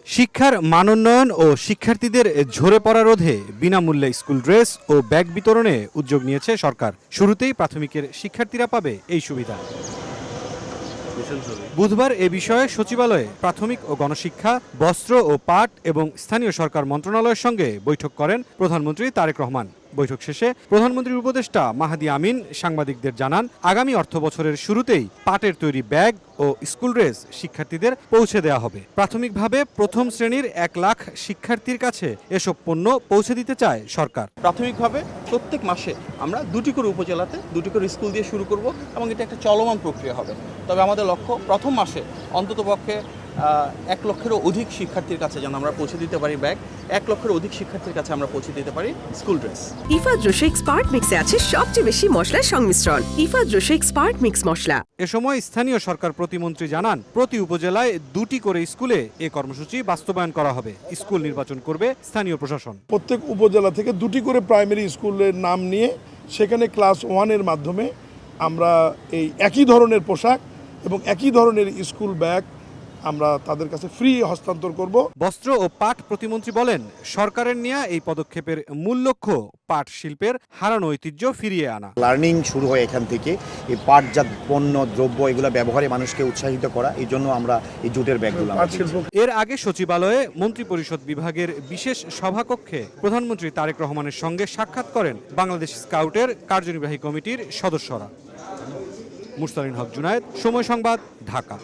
শিক্ষার মানোন্নয়ন ও শিক্ষার্থীদের ঝরে পড়া রোধে বিনামূল্যে স্কুল ড্রেস ও ব্যাগ বিতরণে উদ্যোগ নিয়েছে সরকার। শুরুতেই প্রাথমিকের শিক্ষার্থীরা পাবে এই সুবিধা। বুধবার এ বিষয়ে সচিবালয়ে প্রাথমিক ও গণশিক্ষা, বস্ত্র ও পাট এবং স্থানীয় সরকার মন্ত্রণালয়ের সঙ্গে বৈঠক করেন প্রধানমন্ত্রী তারেক রহমান। বৈঠক শেষে প্রধানমন্ত্রীর উপদেষ্টা মাহাদি আমিন সাংবাদিকদের জানান, আগামী অর্থবছরের শুরুতেই পাটের তৈরি ব্যাগ ও স্কুল ড্রেস শিক্ষার্থীদের পৌঁছে দেওয়া হবে। প্রাথমিকভাবে প্রথম শ্রেণীর 1 লাখ শিক্ষার্থীর কাছে এসব পণ্য পৌঁছে দিতে চায় সরকার। প্রাথমিকভাবে প্রত্যেক মাসে আমরা 2টি করে উপজেলাতে 2টি করে স্কুল দিয়ে শুরু করব এবং এটা একটা চলমান প্রক্রিয়া হবে। তবে আমাদের লক্ষ্য প্রথম মাসে অন্ততপক্ষে 1 লক্ষেরও অধিক শিক্ষার্থীর কাছে যেন আমরা পৌঁছে দিতে পারি ব্যাগ, 1 লক্ষের অধিক শিক্ষার্থীর কাছে আমরা পৌঁছে দিতে পারি স্কুল ড্রেস। ইফা জোশে এক্সপার্ট মিক্সে আছে সবচেয়ে বেশি মশলার সংমিশ্রণ। ইফা জোশে এক্সপার্ট মিক্স মশলা। এ সময় স্থানীয় সরকার প্রতিমন্ত্রী জানান, প্রতি উপজেলায় 2টি করে স্কুলে এ কর্মসূচি বাস্তবায়ন করা হবে। স্কুল নির্বাচন করবে স্থানীয় প্রশাসন। প্রত্যেক উপজেলা থেকে 2টি করে প্রাইমারি স্কুলের নাম নিয়ে সেখানে ক্লাস 1-এর মাধ্যমে আমরা এই একই ধরনের পোশাক এবং একই ধরনের স্কুল ব্যাগ আমরা তাদের কাছে ফ্রি হস্তান্তর করব। বস্ত্র ও পাট প্রতিমন্ত্রী বলেন, সরকারের নেওয়া এই পদক্ষেপের মূল লক্ষ্য পাট শিল্পের হারানো ঐতিহ্য ফিরিয়ে আনা। লার্নিং শুরু হয় এখান থেকে। এই পাটজাত পণ্য দ্রব্য এগুলো ব্যবহারে মানুষকে উৎসাহিত করা, এই জন্য আমরা এই জুটের ব্যাগগুলো। এর আগে সচিবালয়ে মন্ত্রিপরিষদ বিভাগের বিশেষ সভাকক্ষে প্রধানমন্ত্রী তারেক রহমানের সঙ্গে সাক্ষাৎ করেন বাংলাদেশ স্কাউটের কার্যনির্বাহী কমিটির সদস্যরা। মুরসালিন হক জুনায়েদ, সময় সংবাদ, ঢাকা।